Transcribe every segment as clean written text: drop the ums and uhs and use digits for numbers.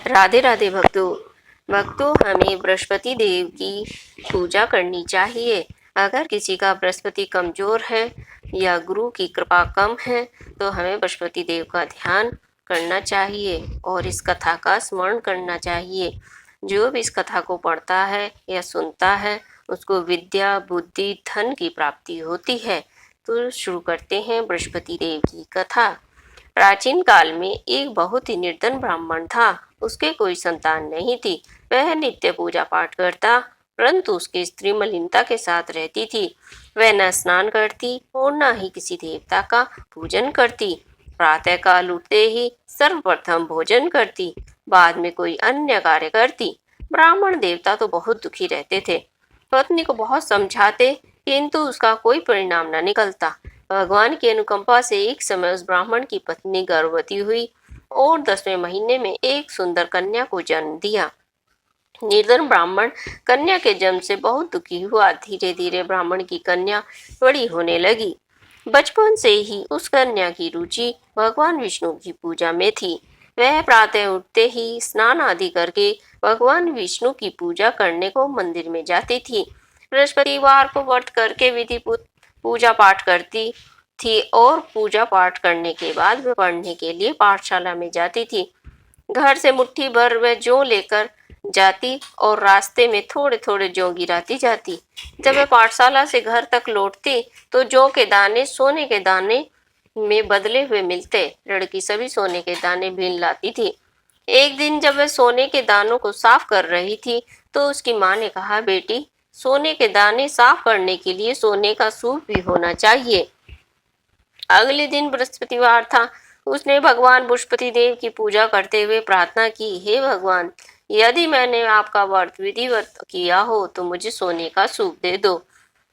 राधे राधे भक्तों। भक्तों, हमें बृहस्पति देव की पूजा करनी चाहिए। अगर किसी का बृहस्पति कमजोर है या गुरु की कृपा कम है तो हमें बृहस्पति देव का ध्यान करना चाहिए और इस कथा का स्मरण करना चाहिए। जो भी इस कथा को पढ़ता है या सुनता है उसको विद्या, बुद्धि, धन की प्राप्ति होती है। तो शुरू करते हैं बृहस्पति देव की कथा। प्राचीन काल में एक बहुत ही निर्धन ब्राह्मण था। उसके कोई संतान नहीं थी। वह नित्य पूजा पाठ करता, परंतु उसकी स्त्री मलिनता के साथ रहती थी। वह न स्नान करती और न ही किसी देवता का पूजन करती। प्रातः काल उठते ही सर्वप्रथम भोजन करती, बाद में कोई अन्य कार्य करती। ब्राह्मण देवता तो बहुत दुखी रहते थे। पत्नी को बहुत समझाते, किंतु उसका कोई परिणाम न निकलता। भगवान की अनुकंपा से एक समय उस ब्राह्मण की पत्नी गर्भवती हुई और 10वें महीने में एक सुंदर कन्या को जन्म दिया। निर्धन ब्राह्मण कन्या के जन्म से बहुत दुखी हुआ। धीरे धीरे ब्राह्मण की कन्या बड़ी होने लगी। बचपन से ही उस कन्या की रुचि भगवान विष्णु की पूजा में थी। वह प्रातः उठते ही स्नान आदि करके भगवान विष्णु की पूजा करने को मंदिर में जाती थी। बृहस्पतिवार को व्रत करके विधि पूजा पाठ करती थी और पूजा पाठ करने के बाद वह पढ़ने के लिए पाठशाला में जाती थी। घर से मुट्ठी भर वह जौ लेकर जाती और रास्ते में थोड़े थोड़े जौ गिराती जाती। जब वह पाठशाला से घर तक लौटती तो जौ के दाने सोने के दाने में बदले हुए मिलते। लड़की सभी सोने के दाने बीन लाती थी। एक दिन जब वह सोने के दानों को साफ कर रही थी तो उसकी माँ ने कहा, बेटी, सोने के दाने साफ करने के लिए सोने का सूप भी होना चाहिए। अगले दिन बृहस्पतिवार था। उसने भगवान बृहस्पति देव की पूजा करते हुए प्रार्थना की, हे भगवान, यदि मैंने आपका व्रत विधिवत किया हो तो मुझे सोने का सूप दे दो।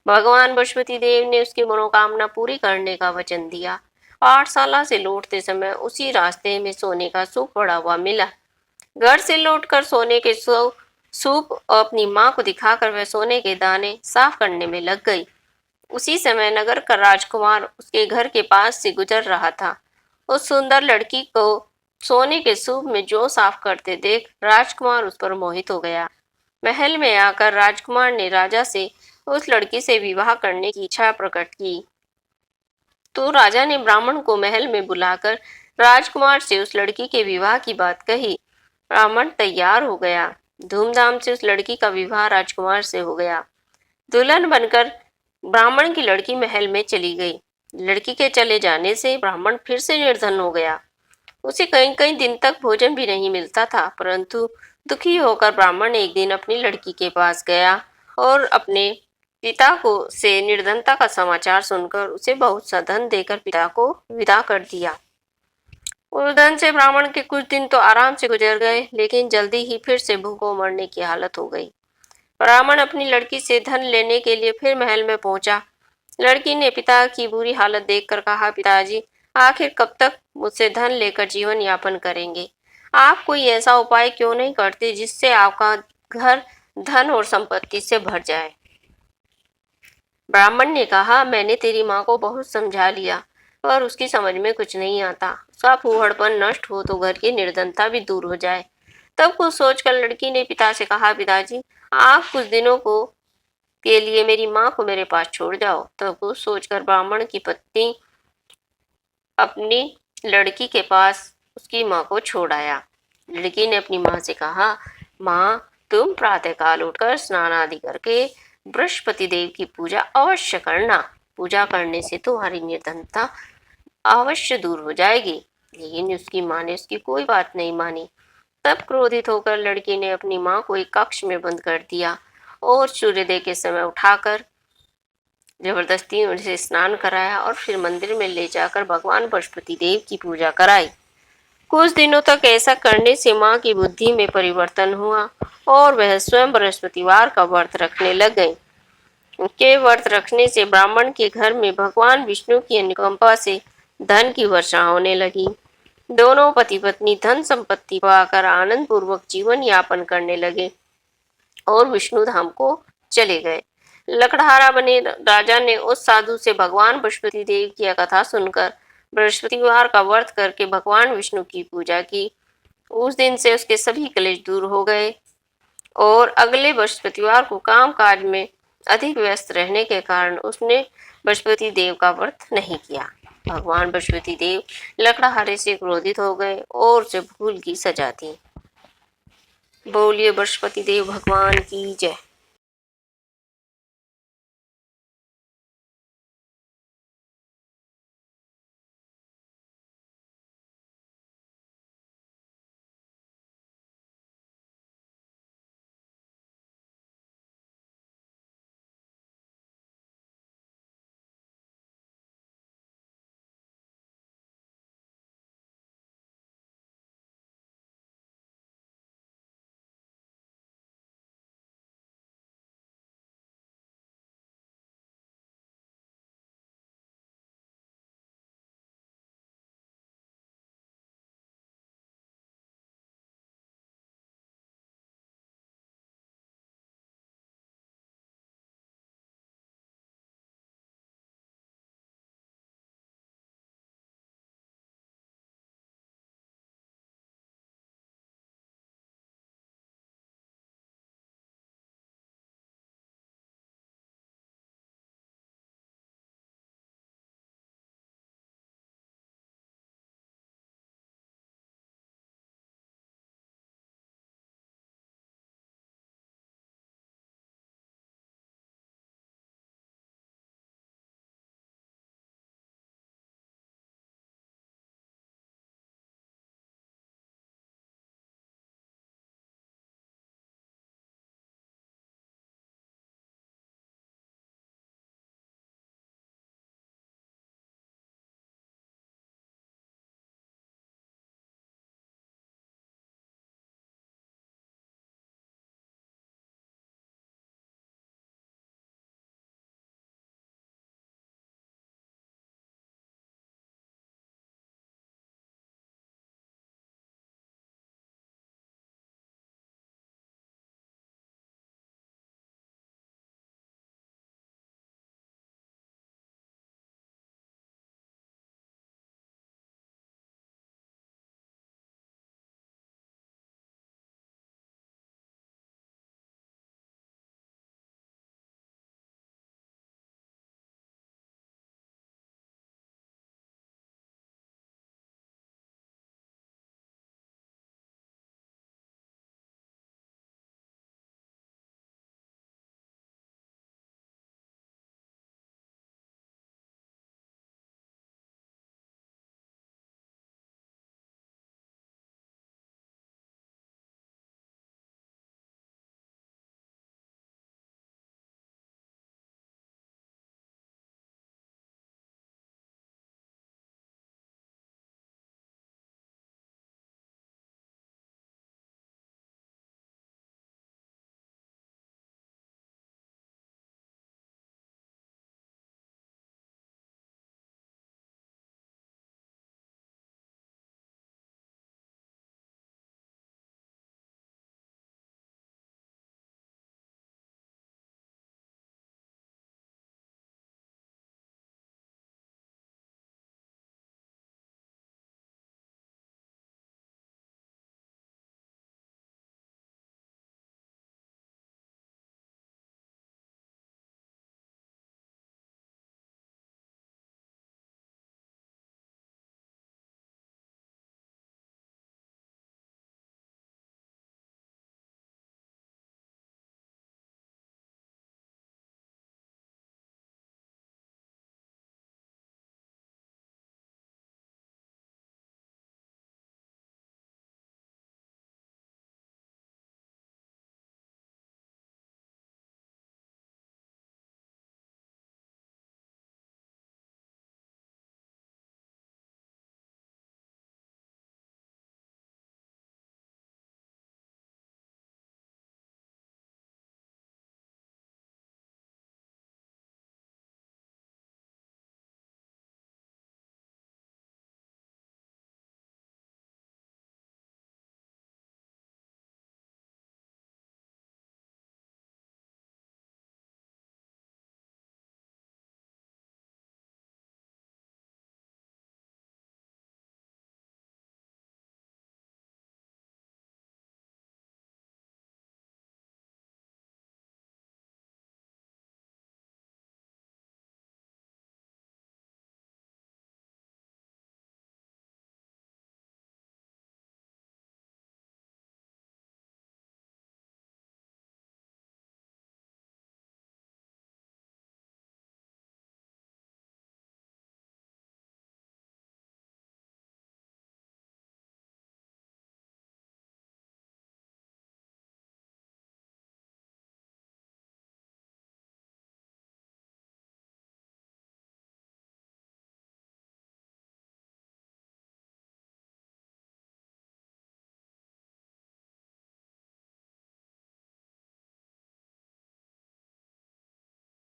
भगवान बृहस्पति देव ने उसकी मनोकामना पूरी करने का वचन दिया। पाठशाला से लौटते समय उसी रास्ते में सोने का सूप पड़ा हुआ मिला। घर से लौटकर सोने के सूप अपनी माँ को दिखाकर वह सोने के दाने साफ करने में लग गई। उसी समय नगर का राजकुमार उसके घर के पास से गुजर रहा था। उस सुंदर लड़की को सोने के सूप में जौ साफ करते देख राजकुमार उस पर मोहित हो गया। महल में आकर राजकुमार ने राजा से उस लड़की से विवाह करने की इच्छा प्रकट की। तो राजा ने ब्राह्मण को महल में बुलाकर राजकुमार से उस लड़की के विवाह की बात कही। ब्राह्मण तैयार हो गया। धूमधाम से उस लड़की का विवाह राजकुमार से हो गया। दुल्हन बनकर ब्राह्मण की लड़की महल में चली गई। लड़की के चले जाने से ब्राह्मण फिर से निर्धन हो गया। उसे कई कई दिन तक भोजन भी नहीं मिलता था, परंतु दुखी होकर ब्राह्मण एक दिन अपनी लड़की के पास गया और अपने पिता को से निर्धनता का समाचार सुनकर उसे बहुत सा धन देकर पिता को विदा कर दिया। उस धन से ब्राह्मण के कुछ दिन तो आराम से गुजर गए, लेकिन जल्दी ही फिर से भूखों मरने की हालत हो गई। ब्राह्मण अपनी लड़की से धन लेने के लिए फिर महल में पहुंचा। लड़की ने पिता की बुरी हालत देखकर कहा, पिताजी, आखिर कब तक मुझसे धन लेकर जीवन यापन करेंगे? आप कोई ऐसा उपाय क्यों नहीं करते जिससे आपका घर धन और संपत्ति से भर जाए? ब्राह्मण ने कहा, मैंने तेरी माँ को बहुत समझा लिया, पर उसकी समझ में कुछ नहीं आता। उसका फूहड़पन नष्ट हो तो घर की निर्धनता भी दूर हो जाए। तब कुछ सोचकर लड़की ने पिता से कहा, पिताजी, आप कुछ दिनों को के लिए मेरी माँ को मेरे पास छोड़ जाओ। तब कुछ सोचकर ब्राह्मण की पत्नी अपनी लड़की के पास उसकी माँ को छोड़ आया। लड़की ने अपनी माँ से कहा, माँ, तुम प्रातःकाल उठकर स्नान आदि करके बृहस्पति देव की पूजा अवश्य करना। पूजा करने से तुम्हारी निर्धनता अवश्य दूर हो जाएगी। लेकिन उसकी माँ ने उसकी कोई बात नहीं मानी। तब क्रोधित होकर लड़की ने अपनी माँ को एक कक्ष में बंद कर दिया और सूर्योदय के समय उठाकर जबरदस्ती उनसे स्नान कराया और फिर मंदिर में ले जाकर भगवान बृहस्पति देव की पूजा कराई। कुछ दिनों तक ऐसा करने से माँ की बुद्धि में परिवर्तन हुआ और वह स्वयं बृहस्पतिवार का व्रत रखने लग गई। उनके व्रत रखने से ब्राह्मण के घर में भगवान विष्णु की अनुकंपा से धन की वर्षा होने लगी। दोनों पति पत्नी धन संपत्ति पाकर आनंद पूर्वक जीवन यापन करने लगे और विष्णु धाम को चले गए। लकड़हारा बने राजा ने उस साधु से भगवान बृहस्पति देव की कथा सुनकर बृहस्पतिवार का व्रत करके भगवान विष्णु की पूजा की। उस दिन से उसके सभी कलेश दूर हो गए और अगले बृहस्पतिवार को काम-काज में अधिक व्यस्त रहने के कारण उसने बृहस्पति देव का व्रत नहीं किया। भगवान बृहस्पति देव लकड़हारे से क्रोधित हो गए और उसे भूल की सजा दी। बोलिए बृहस्पति देव भगवान की जय।